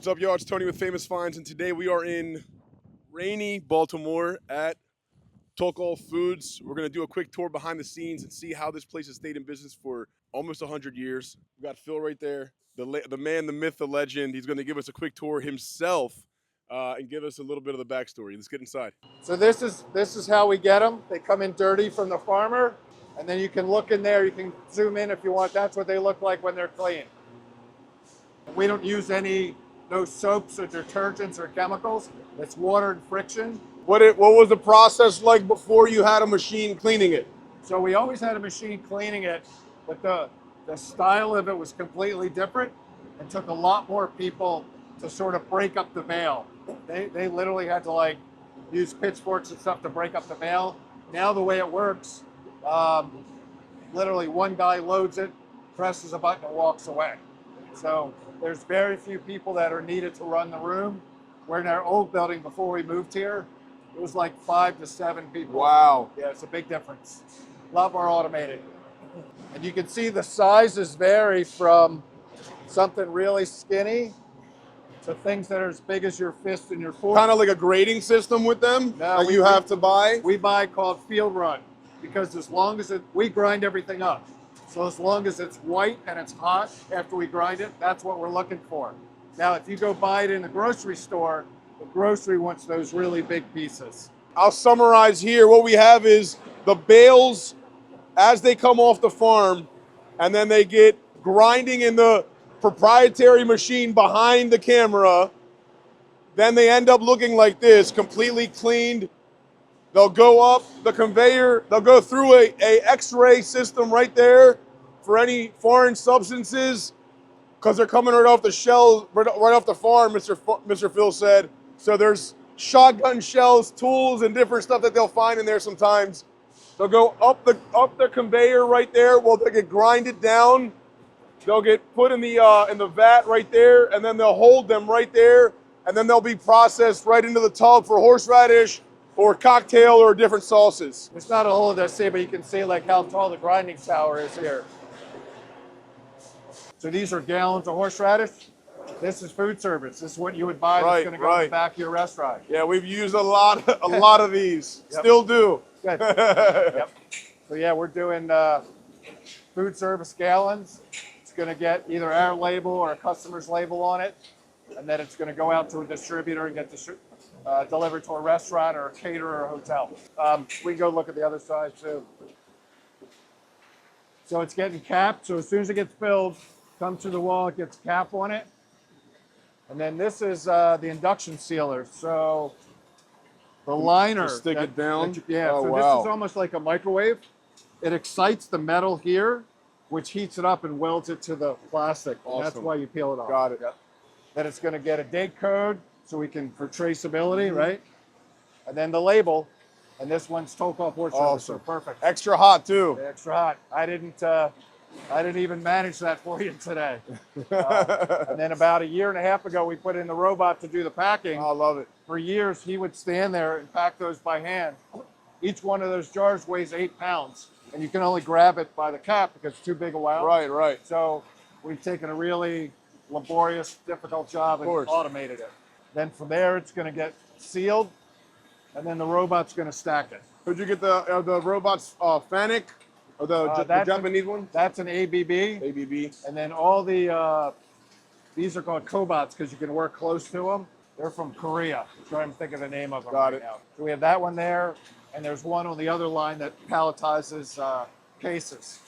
What's up, y'all? It's Tony with Famous Finds, and today we are in rainy Baltimore at Tulkoff Foods. We're going to do a quick tour behind the scenes and see how this place has stayed in business for almost 100 years. We got Phil right there, the man, the myth, the legend. He's going to give us a quick tour himself and give us a little bit of the backstory. Let's get inside. So this is how we get them. They come in dirty from the farmer, and then you can look in there. You can zoom in if you want. That's what they look like when they're clean. We don't use no soaps or detergents or chemicals. It's water and friction. What was the process like before you had a machine cleaning it? So we always had a machine cleaning it, but the style of it was completely different and took a lot more people to sort of break up the bale. They literally had to use pitchforks and stuff to break up the bale. Now the way it works, literally one guy loads it, presses a button and walks away. So there's very few people that are needed to run the room. Where in our old building before we moved here, it was like 5 to 7 people. Wow. Yeah, it's a big difference. A lot more automated. And you can see the sizes vary from something really skinny to things that are as big as your fist and your fork. Kind of like a grading system with them that you have to buy? We buy called field run, because as long as we grind everything up. So as long as it's white and it's hot after we grind it, that's what we're looking for. Now, if you go buy it in the grocery store, the grocery wants those really big pieces. I'll summarize here. What we have is the bales as they come off the farm, and then they get grinding in the proprietary machine behind the camera. Then they end up looking like this, completely cleaned. They'll go up the conveyor. They'll go through a X-ray system right there for any foreign substances, because they're coming right off the shells, right off the farm, Mr. Phil said. So there's shotgun shells, tools, and different stuff that they'll find in there sometimes. They'll go up the conveyor right there. Well, they get grinded down. They'll get put in the vat right there, and then they'll hold them right there, and then they'll be processed right into the tub for horseradish or cocktail or different sauces. It's not a whole of this, but you can see how tall the grinding tower is here. So these are gallons of horseradish. This is food service. This is what you would buy that's going to go in the back of your restaurant. Yeah, we've used a lot of these. Yep. Still do. Good. Yep. So yeah, we're doing food service gallons. It's going to get either our label or a customer's label on it, and then it's going to go out to a distributor and get delivered to a restaurant or a caterer or a hotel. We can go look at the other side too. So it's getting capped. So as soon as it gets filled, comes to the wall, it gets a cap on it. And then this is the induction sealer. So the liner. Just stick it down? Yeah, oh, so wow. This is almost like a microwave. It excites the metal here, which heats it up and welds it to the plastic. Awesome. And that's why you peel it off. Got it. Yep. Then it's going to get a date code so we can, for traceability, right? And then the label. And this one's Tulkoff Horseradish. Awesome. So perfect. Extra hot too. Extra hot. I didn't even manage that for you today. And then about a year and a half ago, we put in the robot to do the packing. I love it. For years, he would stand there and pack those by hand. Each one of those jars weighs 8 pounds, and you can only grab it by the cap because it's too big a wound. Right. So we've taken a really laborious, difficult job and automated it. Then from there, it's going to get sealed, and then the robot's going to stack it. Could you get the robot's Fanic? Or the Japanese one? That's an ABB. ABB. And then all these are called cobots because you can work close to them. They're from Korea. I'm trying to think of the name of them now. So we have that one there, and there's one on the other line that palletizes cases.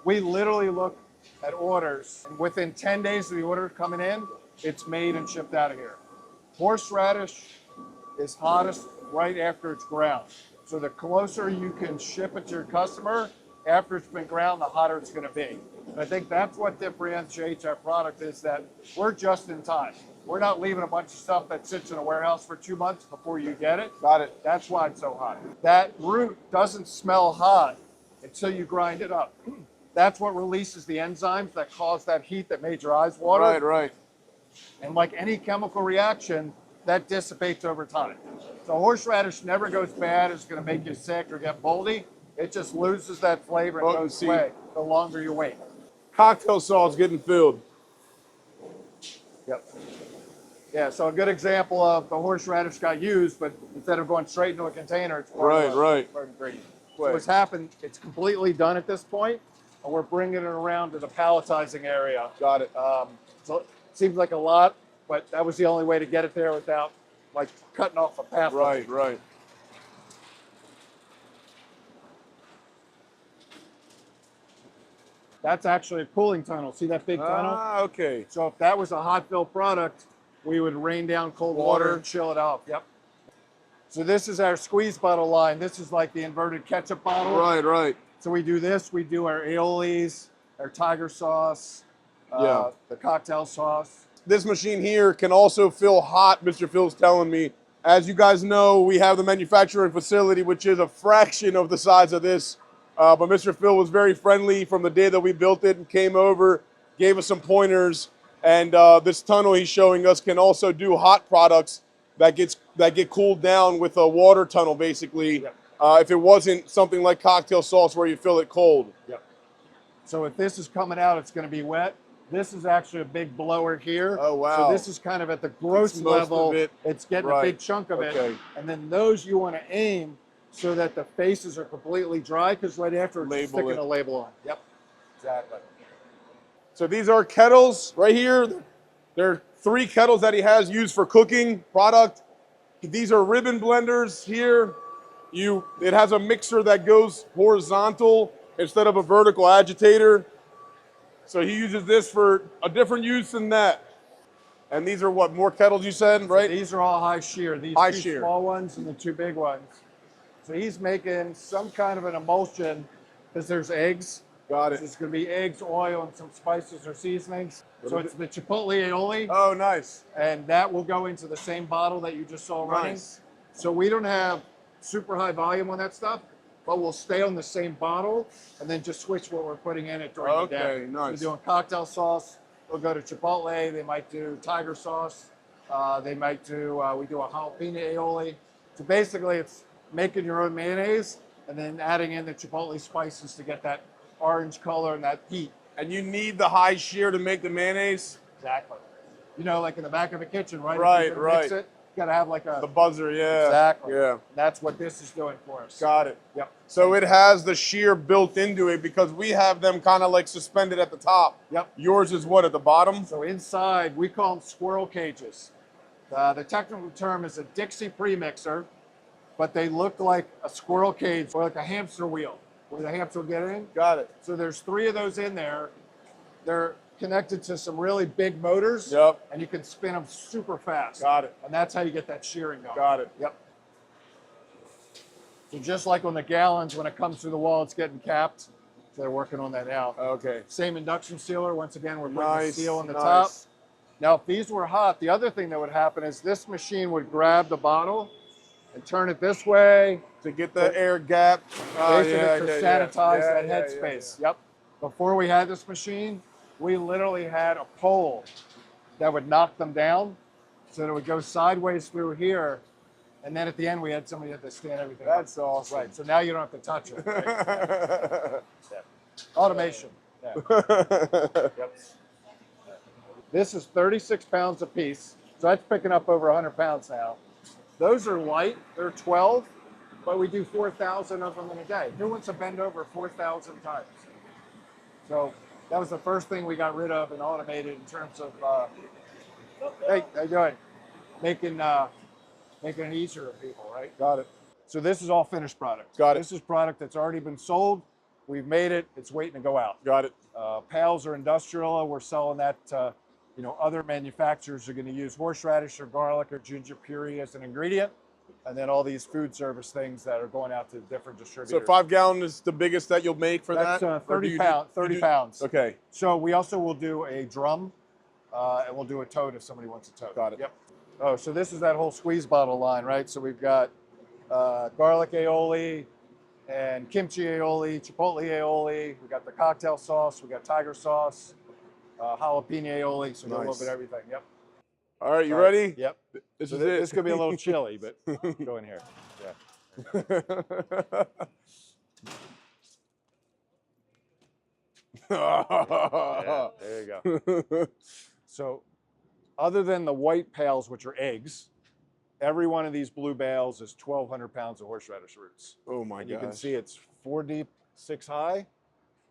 We literally look at orders, and within 10 days of the order coming in, it's made and shipped out of here. Horseradish is hottest right after it's ground. So the closer you can ship it to your customer, after it's been ground, the hotter it's going to be. And I think that's what differentiates our product, is that we're just in time. We're not leaving a bunch of stuff that sits in a warehouse for 2 months before you get it. Got it. That's why it's so hot. That root doesn't smell hot until you grind it up. That's what releases the enzymes that cause that heat that made your eyes water. Right. And like any chemical reaction, that dissipates over time. So horseradish never goes bad. It's going to make you sick or get moldy. It just loses that flavor and goes away the longer you wait. Cocktail sauce getting filled. Yep. Yeah, so a good example of the horseradish got used, but instead of going straight into a container, it's part of Right. part of ingredient. So what's happened, it's completely done at this point, and we're bringing it around to the palletizing area. Got it. So it seems like a lot, but that was the only way to get it there without like cutting off a path. Right. That's actually a cooling tunnel. See that big tunnel? Ah, okay. So if that was a hot fill product, we would rain down cold water and chill it off. Yep. So this is our squeeze bottle line. This is like the inverted ketchup bottle. Right. So we do this. We do our aiolis, our tiger sauce, the cocktail sauce. This machine here can also fill hot, Mr. Phil's telling me. As you guys know, we have the manufacturing facility, which is a fraction of the size of this. But Mr. Phil was very friendly from the day that we built it and came over, gave us some pointers. And this tunnel he's showing us can also do hot products that get cooled down with a water tunnel, basically. Yep. If it wasn't something like cocktail sauce where you fill it cold. Yep. So if this is coming out, it's going to be wet. This is actually a big blower here. Oh, wow. So this is kind of at the gross level. It's getting a big chunk of it. And then those you want to aim so that the faces are completely dry, because right after it's sticking a label on. Yep. Exactly. So these are kettles right here. There are 3 kettles that he has used for cooking product. These are ribbon blenders here. It has a mixer that goes horizontal instead of a vertical agitator. So he uses this for a different use than that. And these are what, more kettles you said, right? So these are all high shear. These high 2 shear. Small ones and the 2 big ones. So he's making some kind of an emulsion because there's eggs. Got it. So it's going to be eggs, oil, and some spices or seasonings. So it's the chipotle aioli. Oh, nice. And that will go into the same bottle that you just saw running. Nice. So we don't have super high volume on that stuff, but we'll stay on the same bottle and then just switch what we're putting in it during the day. Okay, nice. So we're doing cocktail sauce. They'll go to chipotle. They might do tiger sauce. They might do, we do a jalapeno aioli. So basically it's making your own mayonnaise and then adding in the chipotle spices to get that orange color and that heat. And you need the high shear to make the mayonnaise? Exactly. You know, like in the back of the kitchen, right? Right. Mix it, you gotta have like The buzzer, yeah. Exactly. Yeah. That's what this is doing for us. Got it. Yep. So it has the shear built into it because we have them kind of like suspended at the top. Yep. Yours is what, at the bottom? So inside, we call them squirrel cages. The technical term is a Dixie premixer, but they look like a squirrel cage or like a hamster wheel where the hamster will get in. Got it. So there's 3 of those in there. They're connected to some really big motors. Yep. And you can spin them super fast. Got it. And that's how you get that shearing going. Got it. Yep. So just like on the gallons, when it comes through the wall, it's getting capped. So they're working on that now. Okay. Same induction sealer. Once again, we're putting Nice. the seal on the Nice. top. Now, if these were hot, the other thing that would happen is this machine would grab the bottle and turn it this way. To get the air gap. Basically to sanitize that headspace. Yep. Before we had this machine, we literally had a pole that would knock them down. So that it would go sideways through here. And then at the end, we had somebody that had to stand everything up. That's awesome. Right. So now you don't have to touch it. Right? Yeah. Automation. Yeah. Yep. This is 36 pounds a piece. So that's picking up over 100 pounds now. Those are light. They're 12, but we do 4,000 of them in a day. Who wants to bend over 4,000 times? So that was the first thing we got rid of and automated in terms of, hey, how you doing? Making it easier for people, right? Got it. So this is all finished product. Got it. This is product that's already been sold. We've made it. It's waiting to go out. Got it. Pals are industrial. We're selling that. Other manufacturers are going to use horseradish or garlic or ginger puree as an ingredient, and then all these food service things that are going out to different distributors. So 5 gallon is the biggest that you'll make for That's that? 30 pounds. Okay. So we also will do a drum, and we'll do a tote if somebody wants a tote. Got it. Yep. Oh, so this is that whole squeeze bottle line, right? So we've got garlic aioli and kimchi aioli, chipotle aioli. We got the cocktail sauce. We got tiger sauce, jalapeno aioli. So we got a little bit of everything. Yep. All right, you ready? Yep. This So is it. This could be a little chilly, but go in here. Yeah. Yeah, there you go. So Other than the white pails, which are eggs, every one of these blue bales is 1,200 pounds of horseradish roots. Oh my And gosh. you can see it's 4 deep, 6 high.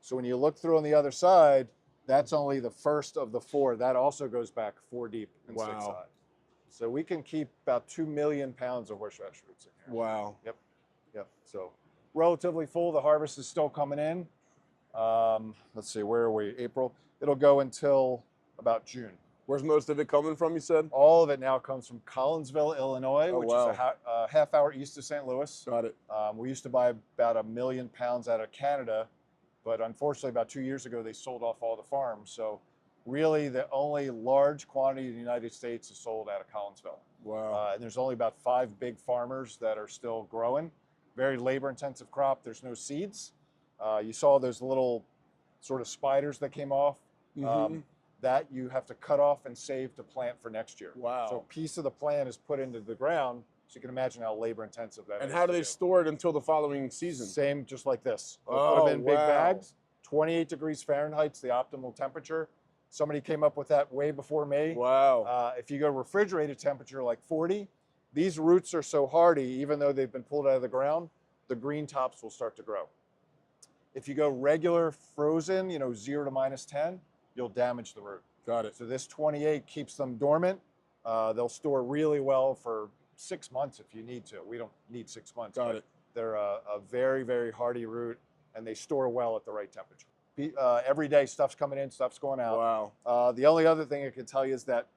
So when you look through on the other side, that's only the first of the 4. That also goes back 4 deep and 6 high. So we can keep about 2 million pounds of horseradish roots in here. Wow. Yep. Yep. So relatively full. The harvest is still coming in. Let's see, where are we? April. It'll go until about June. Where's most of it coming from, you said? All of it now comes from Collinsville, Illinois, which is a half hour east of St. Louis. Got it. We used to buy about 1 million pounds out of Canada, but unfortunately about 2 years ago, they sold off all the farms. So really the only large quantity in the United States is sold out of Collinsville. Wow. And there's only about 5 big farmers that are still growing. Very labor intensive crop. There's no seeds. You saw those little sort of spiders that came off. That you have to cut off and save to plant for next year. Wow. So a piece of the plant is put into the ground, so you can imagine how labor intensive that is. And how do they store it until the following season? Same, just like this. We'll Oh, put them in big wow. bags. 28 degrees Fahrenheit's the optimal temperature. Somebody came up with that way before me. Wow. If you go refrigerated temperature like 40, these roots are so hardy, even though they've been pulled out of the ground, the green tops will start to grow. If you go regular frozen, 0 to -10, you'll damage the root. Got it. So this 28 keeps them dormant. They'll store really well for 6 months if you need to. We don't need 6 months. Got it. They're a very, very hardy root, and they store well at the right temperature. Every day, stuff's coming in, stuff's going out. Wow. The only other thing I can tell you is that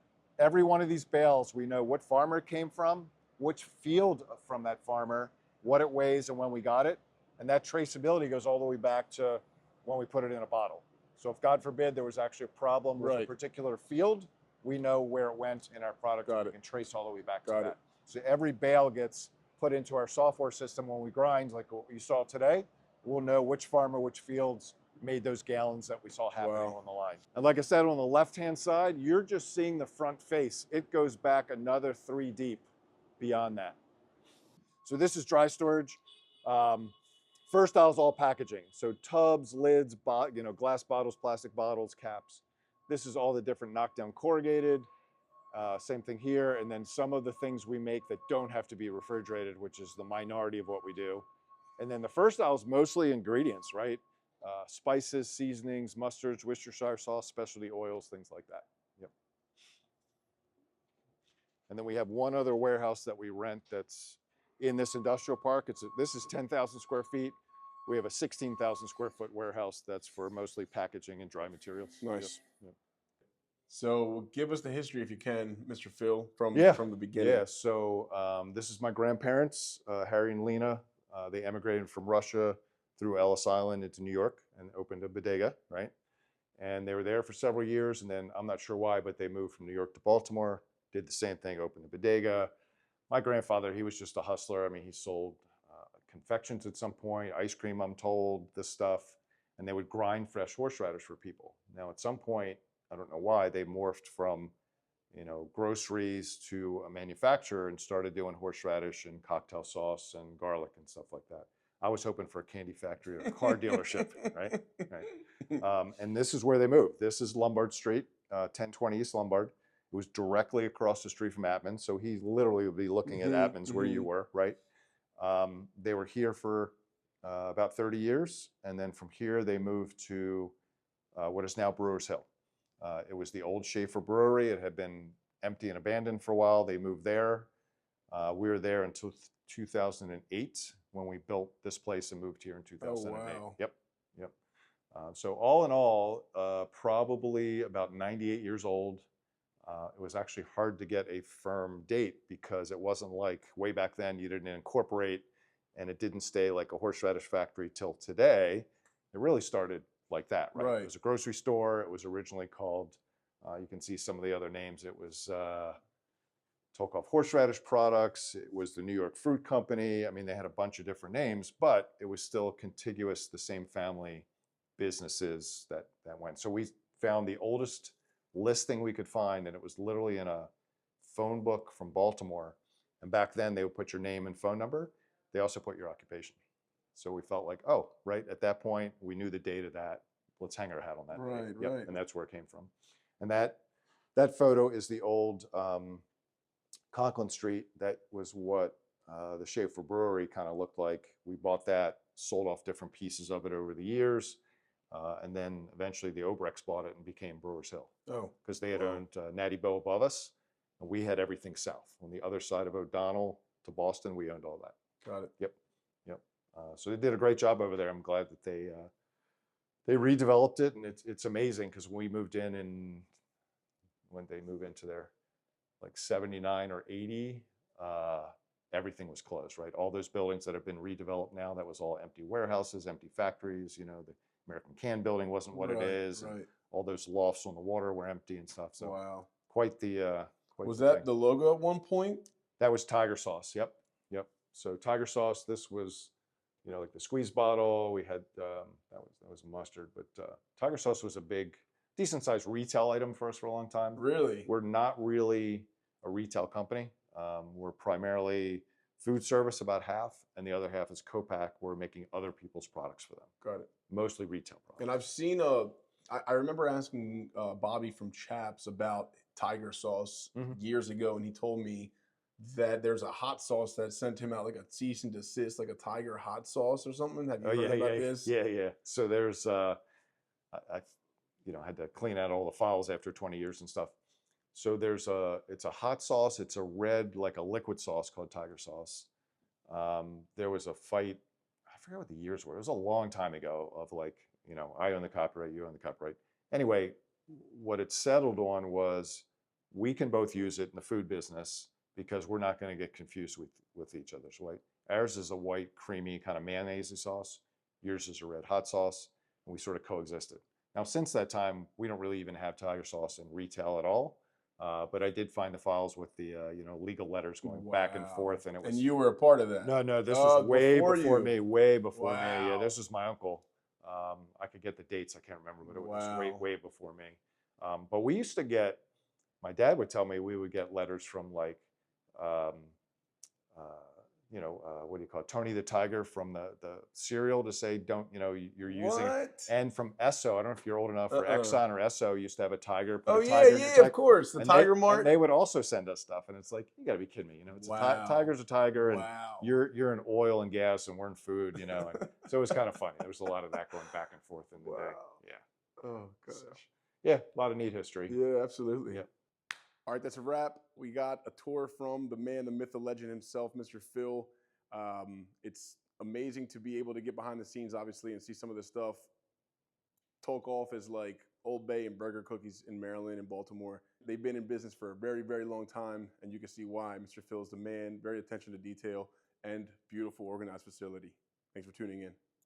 every one of these bales, we know what farmer it came from, which field from that farmer, what it weighs, and when we got it. And that traceability goes all the way back to when we put it in a bottle. So if, God forbid, there was actually a problem with a particular field, we know where it went in our product. We can trace all the way back to that. So every bale gets put into our software system when we grind, like what you saw today. We'll know which farmer, which fields made those gallons that we saw happening on the line. And like I said, on the left-hand side, you're just seeing the front face. It goes back another 3 deep beyond that. So this is dry storage. First aisle is all packaging. So tubs, lids, glass bottles, plastic bottles, caps. This is all the different knockdown corrugated. Same thing here. And then some of the things we make that don't have to be refrigerated, which is the minority of what we do. And then the first aisle is mostly ingredients, right? Spices, seasonings, mustards, Worcestershire sauce, specialty oils, things like that. Yep. And then we have one other warehouse that we rent that's in this industrial park. This is 10,000 square feet. We have a 16,000 square foot warehouse that's for mostly packaging and dry materials. Nice. Yep. So give us the history, if you can, Mr. Phil, from the beginning. Yeah, so this is my grandparents, Harry and Lena. They emigrated from Russia through Ellis Island into New York and opened a bodega, right? And they were there for several years, and then I'm not sure why, but they moved from New York to Baltimore, did the same thing, opened a bodega. My grandfather, he was just a hustler. I mean, he sold confections at some point, ice cream, I'm told, this stuff, and they would grind fresh horseradish for people. Now, at some point, I don't know why, they morphed from, groceries to a manufacturer and started doing horseradish and cocktail sauce and garlic and stuff like that. I was hoping for a candy factory or a car dealership, right? And this is where they moved. This is Lombard Street, 1020 East Lombard. It was directly across the street from Atman's, so he literally would be looking at Atman's where you were, right? They were here for about 30 years, and then from here they moved to what is now Brewers Hill. It was the old Schaefer Brewery. It had been empty and abandoned for a while. They moved there. We were there until 2008 when we built this place and moved here in 2008. Oh, wow. Yep. So all in all, probably about 98 years old. It was actually hard to get a firm date because it wasn't like way back then you didn't incorporate and it didn't stay like a horseradish factory till today. It really started like that, right? It was a grocery store. It was originally called, you can see some of the other names. It was Tulkoff Horseradish Products. It was the New York Fruit Company. I mean, they had a bunch of different names, but it was still contiguous, the same family businesses that went. So we found the oldest listing we could find, and it was literally in a phone book from Baltimore. And back then they would put your name and phone number. They also put your occupation. So we felt like, oh, right at that point, we knew the date of that. Let's hang our hat on that. Right. And that's where it came from. And that That photo is the old Conklin Street. That was what the Schaefer Brewery kind of looked like. We bought that, sold off different pieces of it over the years. And then eventually the Obrechts bought it and became Brewers Hill. Oh, because they had owned Natty Bow above us, and we had everything south. On the other side of O'Donnell to Boston, we owned all that. got it. Yep, yep. So they did a great job over there. I'm glad that they redeveloped it, and it's amazing because when we moved in when they moved into their like 79 or 80, everything was closed, right? All those buildings that have been redeveloped now, that was all empty warehouses, empty factories. You know, the American Can building wasn't what it is. Right. All those lofts on the water were empty and stuff. So Wow. quite the Was the that thing. the logo at one point? That was Tiger Sauce. Yep, yep. So Tiger Sauce. This was, you know, like the squeeze bottle. We had that was mustard, but Tiger Sauce was a big, decent sized retail item for us for a long time. Really? We're not really a retail company. We're primarily food service, about half, and the other half is co-pack. We're making other people's products for them. Got it. Mostly retail products. And I've seen I remember asking Bobby from Chaps about Tiger Sauce years ago, and he told me that there's a hot sauce that sent him out like a cease and desist, like a Tiger hot sauce or something. Have you heard about this? Yeah. So there's I had to clean out all the files after 20 years and stuff. So it's a hot sauce. It's a red, like a liquid sauce called Tiger Sauce. There was a fight, I forget what the years were. It was a long time ago of like, you know, I own the copyright, you own the copyright. Anyway, what it settled on was we can both use it in the food business because we're not going to get confused with each other's white. Ours is a white, creamy kind of mayonnaise sauce. Yours is a red hot sauce, and we sort of coexisted. Now, since that time, we don't really even have Tiger Sauce in retail at all. But I did find the files with the legal letters going back and forth, and it was. And you were a part of that. No, this was way before you. me, way before me. Wow. Yeah, this was my uncle. I could get the dates, I can't remember, but it was way before me. But we used to get. My dad would tell me we would get letters from like, what do you call it, Tony the Tiger from the cereal to say you're using it. And from Esso, I don't know if you're old enough, or Exxon or Esso used to have a tiger. Put a tiger in your of course, the Tiger Mart. And they would also send us stuff, and it's like, you got to be kidding me, it's a tiger's a tiger, and you're in oil and gas, and we're in food, and so it was kind of funny. There was a lot of that going back and forth in the day. Yeah. Oh gosh. So, yeah, a lot of neat history. Yeah, absolutely. Yeah. All right, that's a wrap. We got a tour from the man, the myth, the legend himself, Mr. Phil. It's amazing to be able to get behind the scenes, obviously, and see some of this stuff. Tulkoff is like Old Bay and burger cookies in Maryland and Baltimore. They've been in business for a very, very long time, and you can see why. Mr. Phil is the man, very attention to detail, and beautiful, organized facility. Thanks for tuning in.